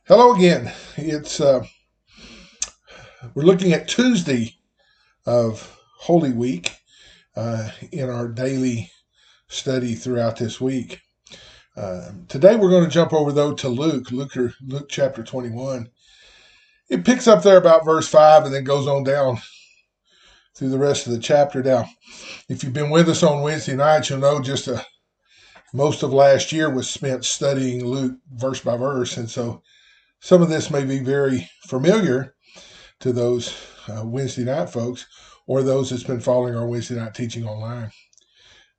Hello again. It's We're looking at Tuesday of Holy Week in our daily study throughout this week. Today we're going to jump over though to Luke chapter 21. It picks up there about verse 5 and then goes on down through the rest of the chapter. Now, if you've been with us on Wednesday nights, you'll know most of last year was spent studying Luke verse by verse, and so some of this may be very familiar to those Wednesday night folks or those that's been following our Wednesday night teaching online.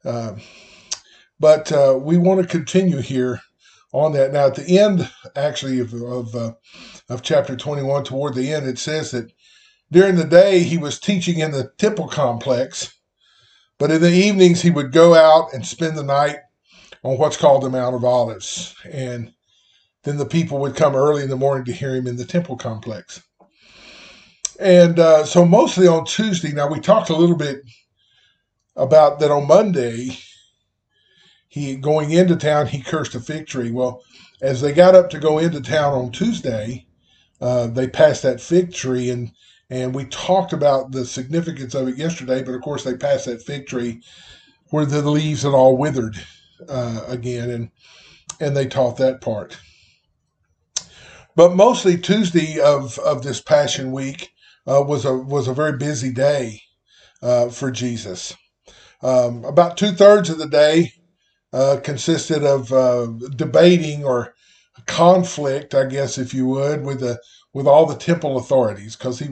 But we want to continue here on that. Now, at the end, actually, of chapter 21, toward the end, it says that during the day he was teaching in the temple complex, but in the evenings he would go out and spend the night on what's called the Mount of Olives. And then the people would come early in the morning to hear him in the temple complex. And so mostly on Tuesday, now we talked a little bit about that on Monday, going into town, he cursed a fig tree. Well, as they got up to go into town on Tuesday, they passed that fig tree, and we talked about the significance of it yesterday, but of course they passed that fig tree where the leaves had all withered again, and they taught that part. But mostly Tuesday of this Passion Week was a very busy day for Jesus. About 2/3 of the day consisted of debating or conflict, I guess, if you would, with all the temple authorities, because he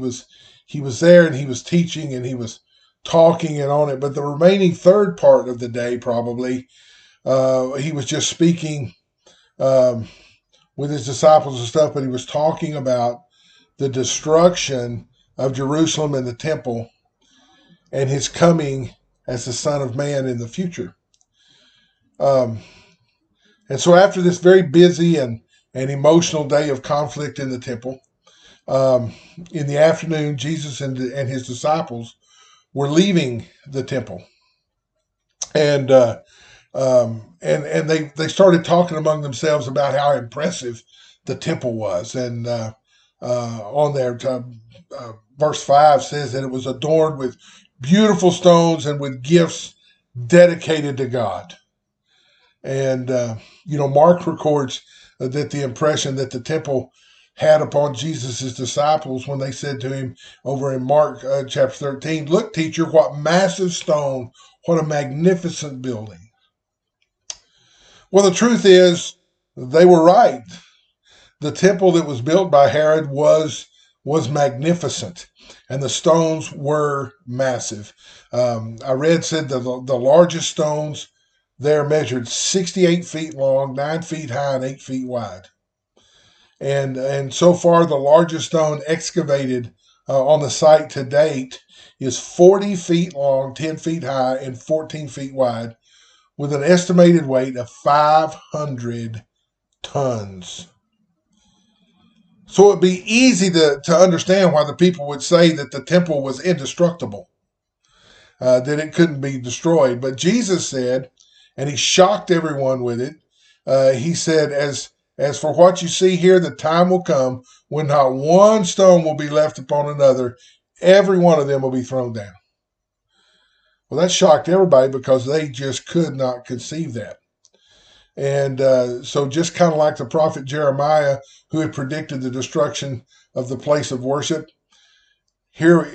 was there and he was teaching and he was talking and on it. But the remaining third part of the day, probably, he was just speaking with his disciples and stuff, but he was talking about the destruction of Jerusalem and the temple and his coming as the Son of Man in the future. And so after this very busy and emotional day of conflict in the temple, in the afternoon, Jesus and his disciples were leaving the temple. And they started talking among themselves about how impressive the temple was. And on there, verse 5 says that it was adorned with beautiful stones and with gifts dedicated to God. And, Mark records that the impression that the temple had upon Jesus' disciples when they said to him over in Mark chapter 13, "Look, teacher, what massive stone, what a magnificent building." Well, the truth is, they were right. The temple that was built by Herod was magnificent, and the stones were massive. I said that the largest stones there measured 68 feet long, 9 feet high, and 8 feet wide. And so far, the largest stone excavated on the site to date is 40 feet long, 10 feet high, and 14 feet wide, with an estimated weight of 500 tons. So it'd be easy to understand why the people would say that the temple was indestructible, that it couldn't be destroyed. But Jesus said, and he shocked everyone with it, he said, as for what you see here, the time will come when not one stone will be left upon another. Every one of them will be thrown down. Well, that shocked everybody because they just could not conceive that. And so just kind of like the prophet Jeremiah, who had predicted the destruction of the place of worship, here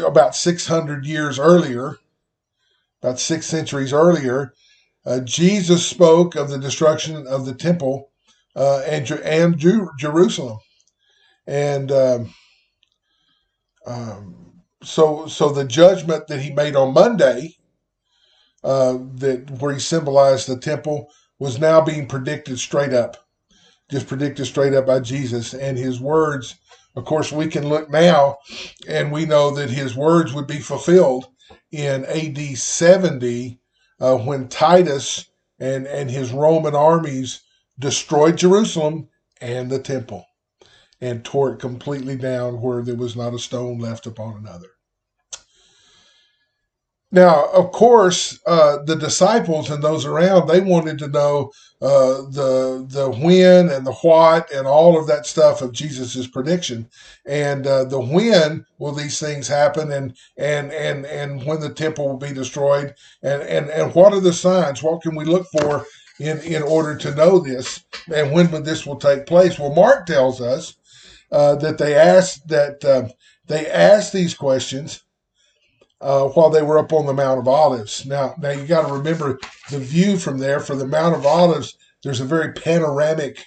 about 600 years earlier, about 6 centuries earlier, Jesus spoke of the destruction of the temple and Jerusalem. And so the judgment that he made on Monday, where he symbolized the temple, was now being predicted straight up by Jesus. And his words, of course, we can look now and we know that his words would be fulfilled in AD 70 when Titus and his Roman armies destroyed Jerusalem and the temple and tore it completely down where there was not a stone left upon another. Now, of course, the disciples and those around, they wanted to know the when and the what and all of that stuff of Jesus's prediction, and the when will these things happen, and when the temple will be destroyed, and what are the signs? What can we look for in order to know this, and when this will take place? Well, Mark tells us that they asked these questions while they were up on the Mount of Olives. Now you got to remember the view from there for the Mount of Olives. There's a very panoramic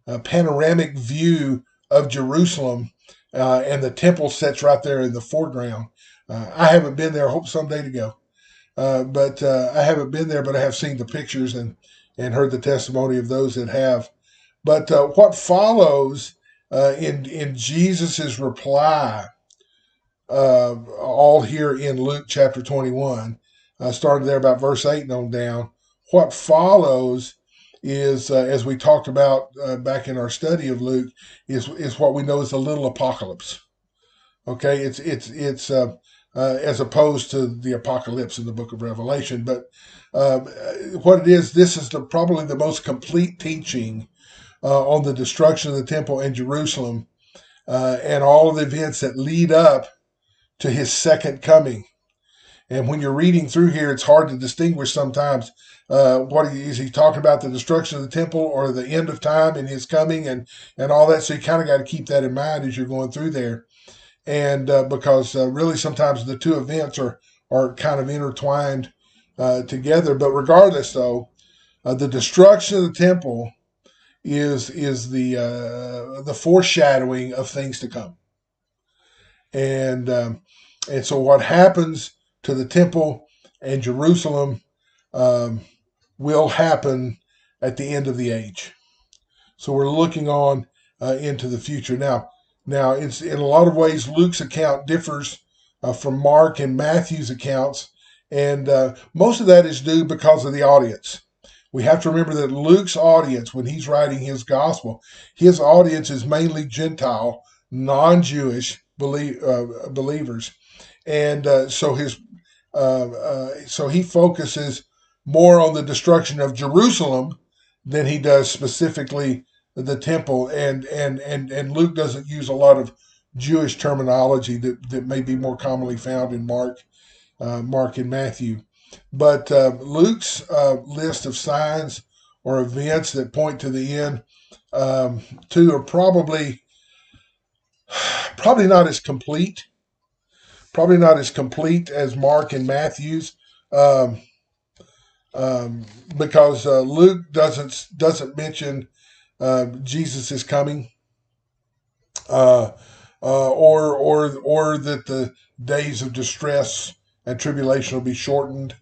view of Jerusalem, and the temple sits right there in the foreground. I haven't been there. I hope someday to go, but I haven't been there. But I have seen the pictures and heard the testimony of those that have. But what follows in Jesus's reply all here in Luke chapter 21, started there about verse 8 and on down. What follows is, as we talked about back in our study of Luke, is what we know as the little apocalypse. Okay, it's as opposed to the apocalypse in the book of Revelation, but what it is, this is probably the most complete teaching on the destruction of the temple in Jerusalem and all of the events that lead up to his second coming. And when you're reading through here, it's hard to distinguish sometimes what is he talking about, the destruction of the temple or the end of time and his coming and all that. So you kind of got to keep that in mind as you're going through there. And because really sometimes the two events are kind of intertwined together. But regardless, though, the destruction of the temple is the foreshadowing of things to come. And so what happens to the temple and Jerusalem will happen at the end of the age. So we're looking on into the future. Now it's in a lot of ways Luke's account differs from Mark and Matthew's accounts, and most of that is due because of the audience. We have to remember that Luke's audience, when he's writing his gospel, his audience is mainly Gentile, non-Jewish believers, and so he focuses more on the destruction of Jerusalem than he does specifically the temple, and Luke doesn't use a lot of Jewish terminology that may be more commonly found in Mark and Matthew. But Luke's list of signs or events that point to the end, two are probably not as complete. Probably not as complete as Mark and Matthew's, um, because Luke doesn't mention Jesus is coming, uh, or that the days of distress and tribulation will be shortened.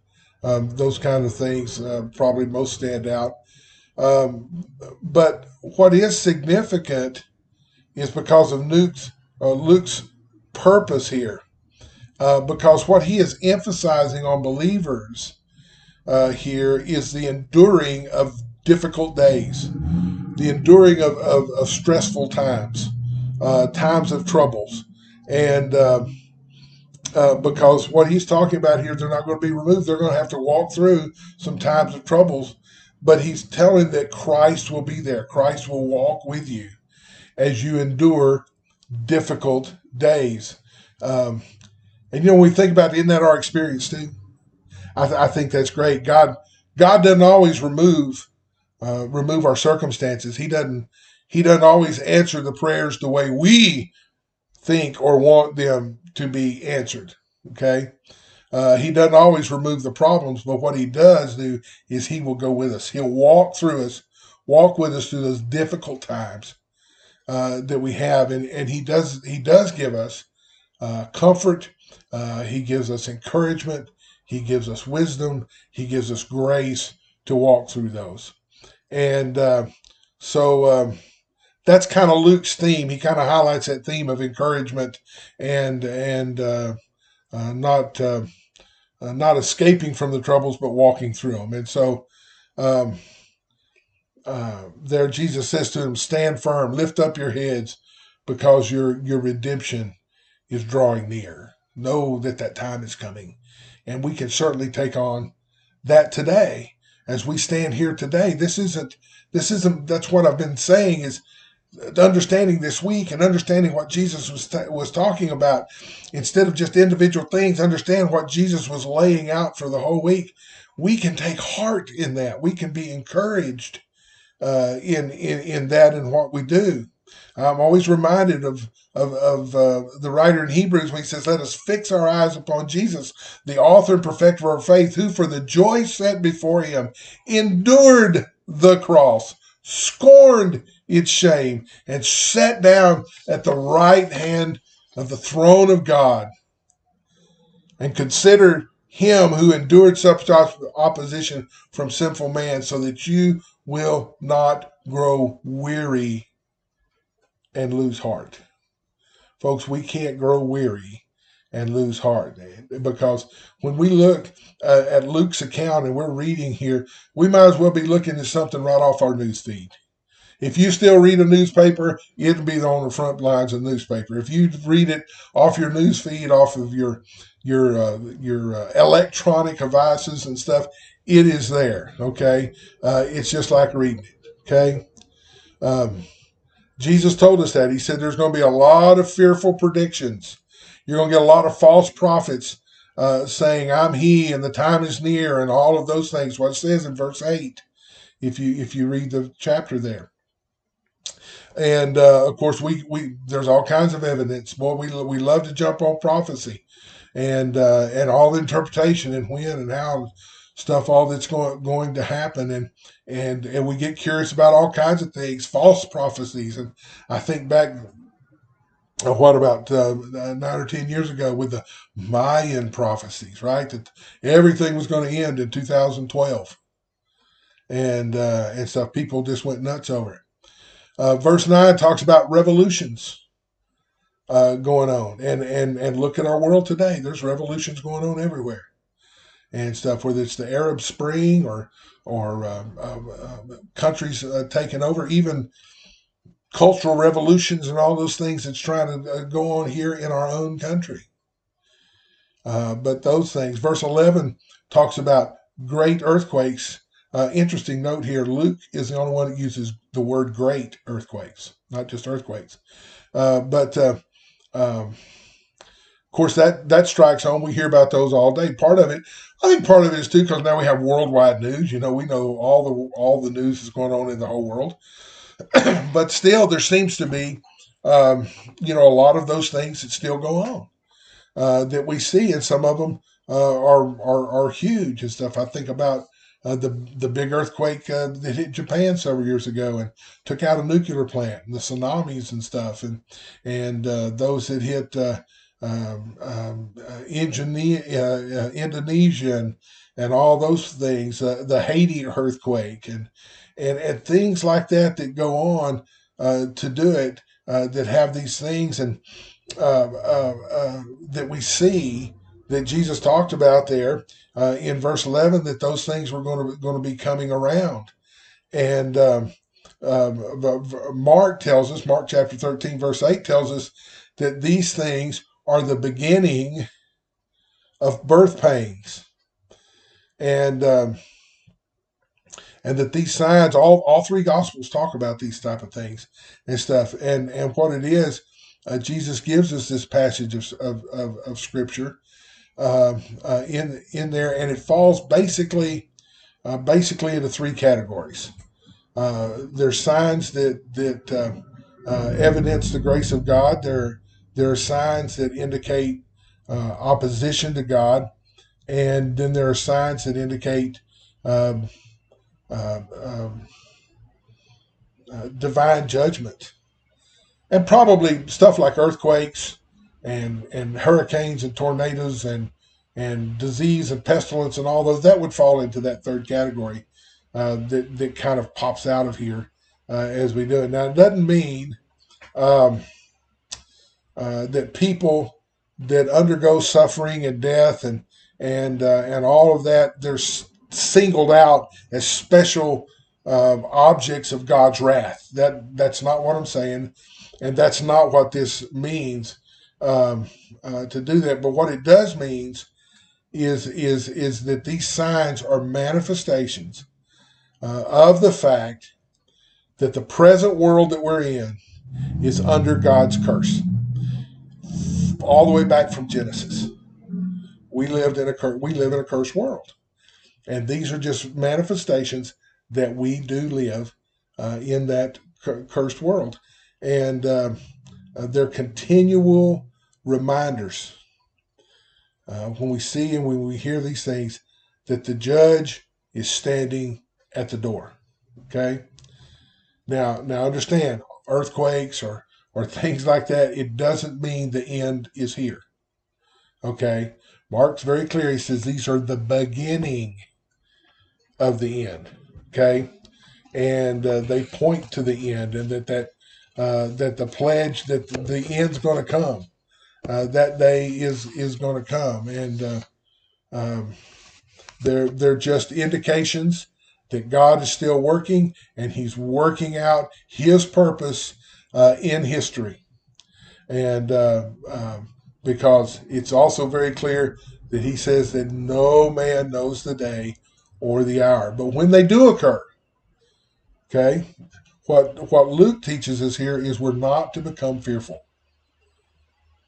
Those kind of things probably most stand out. But what is significant is because of Luke's purpose here. Because what he is emphasizing on believers here is the enduring of difficult days, the enduring of stressful times, times of troubles. And because what he's talking about here, they're not going to be removed. They're going to have to walk through some times of troubles. But he's telling that Christ will be there. Christ will walk with you as you endure difficult days. Um, and when we think about it, isn't that our experience too? I think that's great. God doesn't always remove our circumstances. He doesn't always answer the prayers the way we think or want them to be answered. Okay. He doesn't always remove the problems, but what he does do is he will go with us. He'll walk with us through those difficult times that we have, and he does give us comfort. He gives us encouragement. He gives us wisdom. He gives us grace to walk through those. And so that's kind of Luke's theme. He kind of highlights that theme of encouragement and not escaping from the troubles, but walking through them. And so um, there, Jesus says to him, "Stand firm, lift up your heads, because your redemption is drawing near. Know that time is coming." And we can certainly take on that today as we stand here today. That's what I've been saying, is understanding this week and understanding what Jesus was talking about. Instead of just individual things, understand what Jesus was laying out for the whole week. We can take heart in that. We can be encouraged in that and what we do. I'm always reminded of the writer in Hebrews when he says, "Let us fix our eyes upon Jesus, the author and perfecter of our faith, who for the joy set before him endured the cross, scorned its shame, and sat down at the right hand of the throne of God. And consider him who endured such opposition from sinful man, so that you will not grow weary and lose heart." Folks, we can't grow weary and lose heart, because when we look at Luke's account and we're reading here, we might as well be looking at something right off our news feed. If you still read a newspaper, it'll be on the front lines of the newspaper. If you read it off your news feed, off of your electronic devices and stuff, it is there. Okay, it's just like reading it. Okay. Jesus told us that. He said there's going to be a lot of fearful predictions. You're going to get a lot of false prophets saying, "I'm he, and the time is near," and all of those things. What it says in verse 8, if you read the chapter there. And of course, we there's all kinds of evidence. Boy, we love to jump on prophecy and all the interpretation and when and how stuff, all that's going to happen, and we get curious about all kinds of things, false prophecies. And I think back, what about 9 or 10 years ago with the Mayan prophecies, right? That everything was going to end in 2012, and stuff. People just went nuts over it. Verse 9 talks about revolutions going on, and look at our world today. There's revolutions going on everywhere and stuff, whether it's the Arab Spring or countries taking over, even cultural revolutions and all those things that's trying to go on here in our own country. But those things. Verse 11 talks about great earthquakes. Interesting note here, Luke is the only one that uses the word great earthquakes, not just earthquakes. But of course, that strikes home. We hear about those all day. I think part of it is too, because now we have worldwide news. We know all the news that's going on in the whole world. But still, there seems to be, a lot of those things that still go on that we see, and some of them are huge and stuff. I think about the big earthquake that hit Japan several years ago and took out a nuclear plant, and the tsunamis and stuff, and those that hit Indonesia and all those things, the Haiti earthquake and things like that go on to do it, that have these things, and that we see that Jesus talked about there in verse 11, that those things were going to be coming around. And Mark chapter 13, verse 8 tells us that these things are the beginning of birth pains. And that these signs, all three Gospels talk about these type of things and stuff. And what it is, Jesus gives us this passage of Scripture in there, and it falls basically into three categories. There's signs that evidence the grace of God. There are signs that indicate opposition to God, and then there are signs that indicate divine judgment, and probably stuff like earthquakes and hurricanes and tornadoes and disease and pestilence and all those, that would fall into that third category that kind of pops out of here as we do it. Now, it doesn't mean that people that undergo suffering and death and all of that, they're singled out as special objects of God's wrath. That's not what I'm saying, and that's not what this means to do that. But what it does means is that these signs are manifestations of the fact that the present world that we're in is under God's curse, all the way back from Genesis. We live in a cursed world, and these are just manifestations that we do live in that cursed world, and they're continual reminders when we see and when we hear these things that the judge is standing at the door. Okay. Now understand, earthquakes or things like that, it doesn't mean the end is here. Okay. Mark's very clear. He says these are the beginning of the end. Okay. And they point to the end, and that the pledge that the end's going to come, that day is going to come, and they're just indications that God is still working, and He's working out His purpose in history. And because it's also very clear that He says that no man knows the day or the hour. But when they do occur, okay, what Luke teaches us here is we're not to become fearful.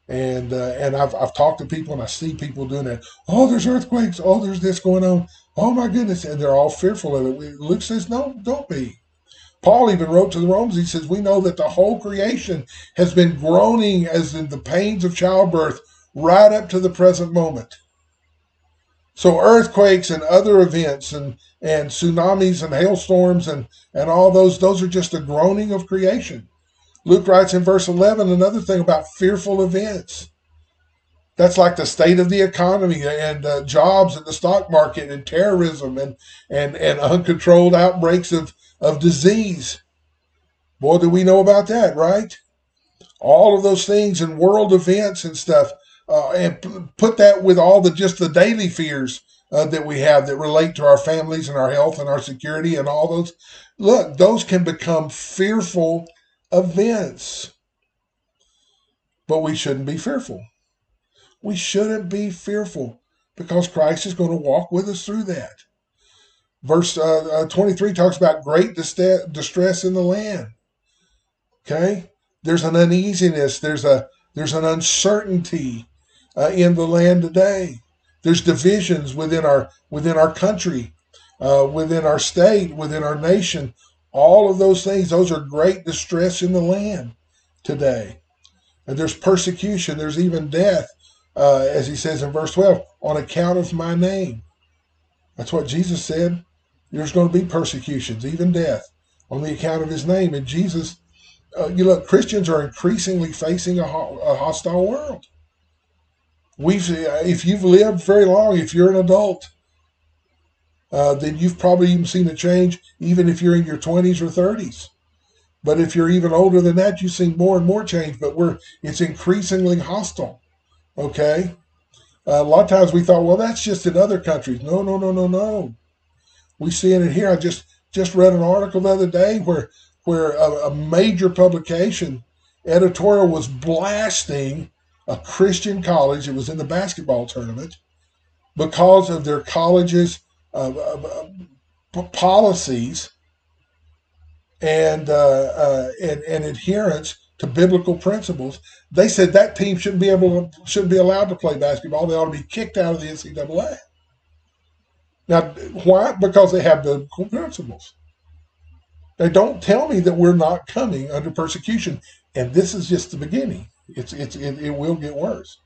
And I've talked to people, and I see people doing that. Oh, there's earthquakes. Oh, there's this going on. Oh my goodness, and they're all fearful of it. Luke says, no, don't be. Paul even wrote to the Romans. He says, we know that the whole creation has been groaning as in the pains of childbirth right up to the present moment. So earthquakes and other events and tsunamis and hailstorms and all those are just a groaning of creation. Luke writes in verse 11 another thing about fearful events. That's like the state of the economy and jobs in the stock market and terrorism and uncontrolled outbreaks of disease. Boy, do we know about that, right? All of those things and world events and stuff. And put that with all the daily fears that we have that relate to our families and our health and our security and all those. Look, those can become fearful events. But we shouldn't be fearful. We shouldn't be fearful because Christ is going to walk with us through that. Verse 23 talks about great distress in the land. Okay? There's an uneasiness. There's an uncertainty in the land today. There's divisions within our country, within our state, within our nation. All of those things, those are great distress in the land today. And there's persecution. There's even death, as he says in verse 12, on account of my name. That's what Jesus said. There's going to be persecutions, even death, on the account of his name. And Jesus, Christians are increasingly facing a hostile world. If you've lived very long, if you're an adult, then you've probably even seen a change, even if you're in your 20s or 30s. But if you're even older than that, you've seen more and more change. But it's increasingly hostile. Okay? A lot of times we thought, well, that's just in other countries. No. We see it here. I just read an article the other day where a major publication editorial was blasting a Christian college. It was in the basketball tournament because of their college's policies and adherence to biblical principles. They said that team shouldn't be allowed to play basketball. They ought to be kicked out of the NCAA. Now, why? Because they have biblical principles. Now, don't tell me that we're not coming under persecution, and this is just the beginning. It will get worse.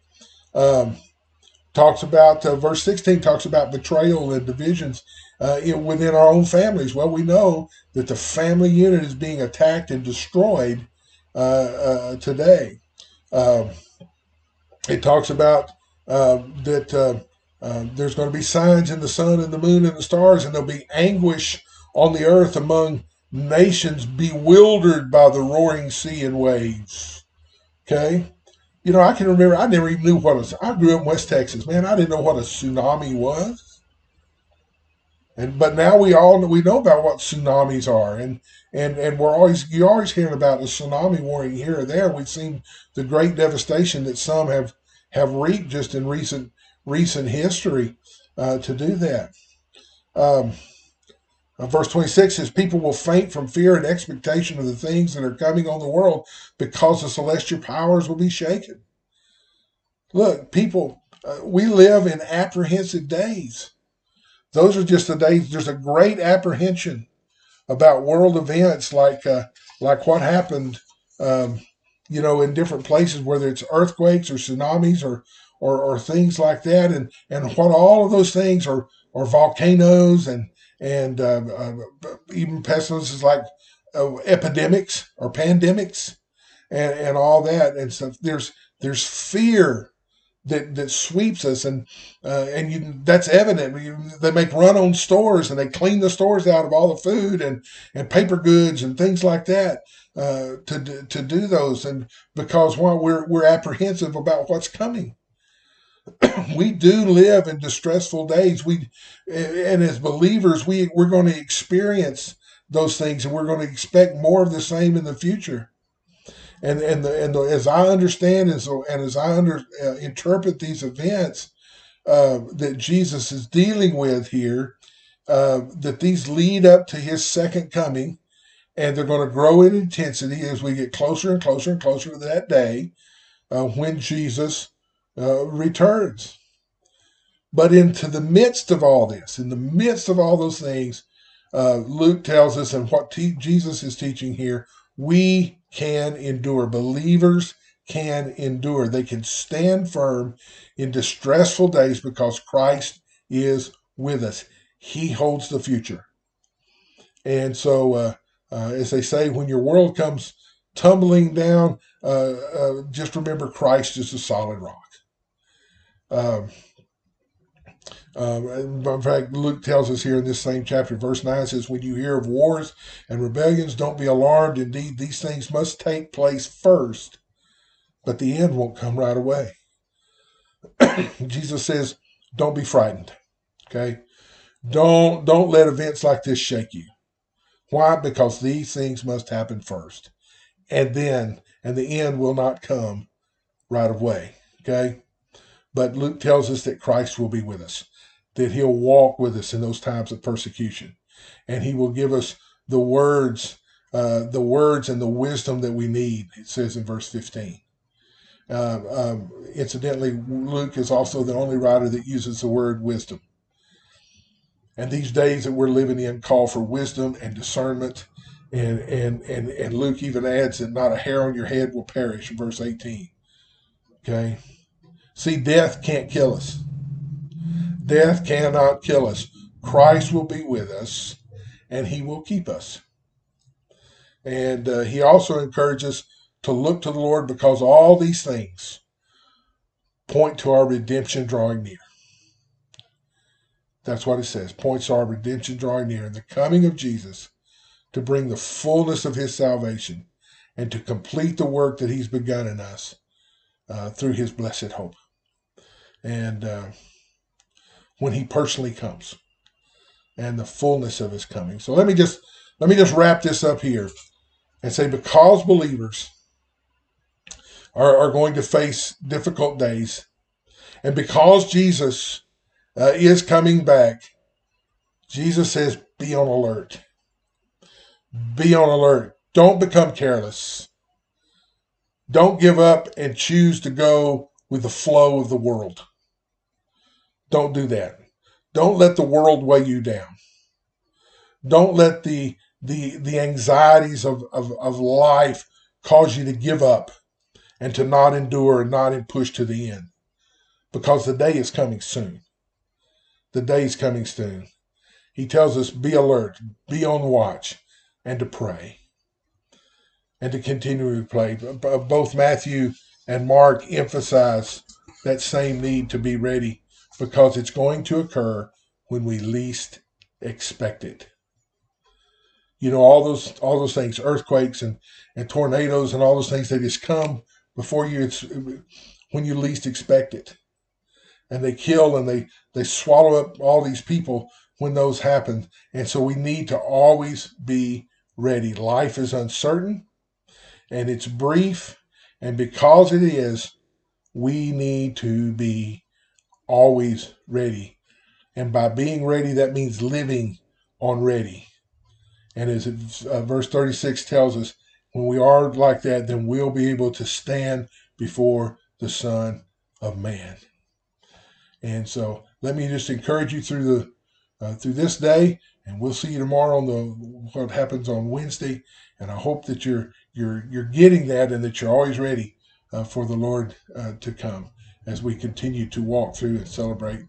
Talks about verse 16 talks about betrayal and divisions within our own families. Well, we know that the family unit is being attacked and destroyed today. It talks about that there's going to be signs in the sun and the moon and the stars, and there'll be anguish on the earth among nations bewildered by the roaring sea and waves. Okay? I can remember, I never even knew I grew up in West Texas, man. I didn't know what a tsunami was. But now we know about what tsunamis are, and you're always hearing about a tsunami warning here or there. We've seen the great devastation that some have reaped just in recent recent history to do that. Um, Verse 26 says, people will faint from fear and expectation of the things that are coming on the world because the celestial powers will be shaken. Look, people, we live in apprehensive days. Those are just the days. There's a great apprehension about world events like what happened, um, in different places, whether it's earthquakes or tsunamis or things like that, and what all of those things are, or volcanoes and even pestilences like epidemics or pandemics and all that, and so there's fear that sweeps us, and that's evident. They make run on stores and they clean the stores out of all the food and paper goods and things like that to do those, and because we're apprehensive about what's coming. We do live in distressful days. And as believers, we're going to experience those things, and we're going to expect more of the same in the future. As I understand and as I interpret these events that Jesus is dealing with here, that these lead up to his second coming, and they're going to grow in intensity as we get closer and closer and closer to that day when Jesus returns. But into the midst of all this, in the midst of all those things, Luke tells us, and what Jesus is teaching here, we can endure. Believers can endure. They can stand firm in distressful days because Christ is with us. He holds the future. And so, as they say, when your world comes tumbling down, just remember Christ is a solid rock. In fact, Luke tells us here in this same chapter, verse 9 says, when you hear of wars and rebellions, don't be alarmed. Indeed, these things must take place first, but the end won't come right away. Jesus says, don't be frightened. Okay? Don't let events like this shake you. Why? Because these things must happen first. And the end will not come right away. Okay? But Luke tells us that Christ will be with us, that he'll walk with us in those times of persecution, and he will give us the words and the wisdom that we need, it says in verse 15. Incidentally, Luke is also the only writer that uses the word wisdom. And these days that we're living in call for wisdom and discernment. And Luke even adds that not a hair on your head will perish, in verse 18. Okay? See, death can't kill us. Death cannot kill us. Christ will be with us, and he will keep us. And he also encourages to look to the Lord, because all these things point to our redemption drawing near. That's what it says. Points to our redemption drawing near, and the coming of Jesus to bring the fullness of his salvation and to complete the work that he's begun in us through his blessed hope. And when he personally comes, and the fullness of his coming. So let me just wrap this up here and say, because believers are going to face difficult days, and because Jesus is coming back, Jesus says, be on alert. Be on alert. Don't become careless. Don't give up and choose to go with the flow of the world. Don't do that. Don't let the world weigh you down. Don't let the anxieties of life cause you to give up and to not endure and not push to the end. Because the day is coming soon. The day is coming soon. He tells us, be alert, be on watch, and to pray. And to continue to pray. Both Matthew and Mark emphasize that same need to be ready, because it's going to occur when we least expect it. All those things, earthquakes and tornadoes and all those things, they just come before you. It's when you least expect it. And they kill and they swallow up all these people when those happen. And so we need to always be ready. Life is uncertain and it's brief. And because it is, we need to be always ready. And by being ready, that means living on ready. And as verse 36 tells us, when we are like that, then we'll be able to stand before the Son of Man. And so let me just encourage you through this day, and we'll see you tomorrow on what happens on Wednesday. And I hope that you're getting that, and that you're always ready for the Lord to come as we continue to walk through and celebrate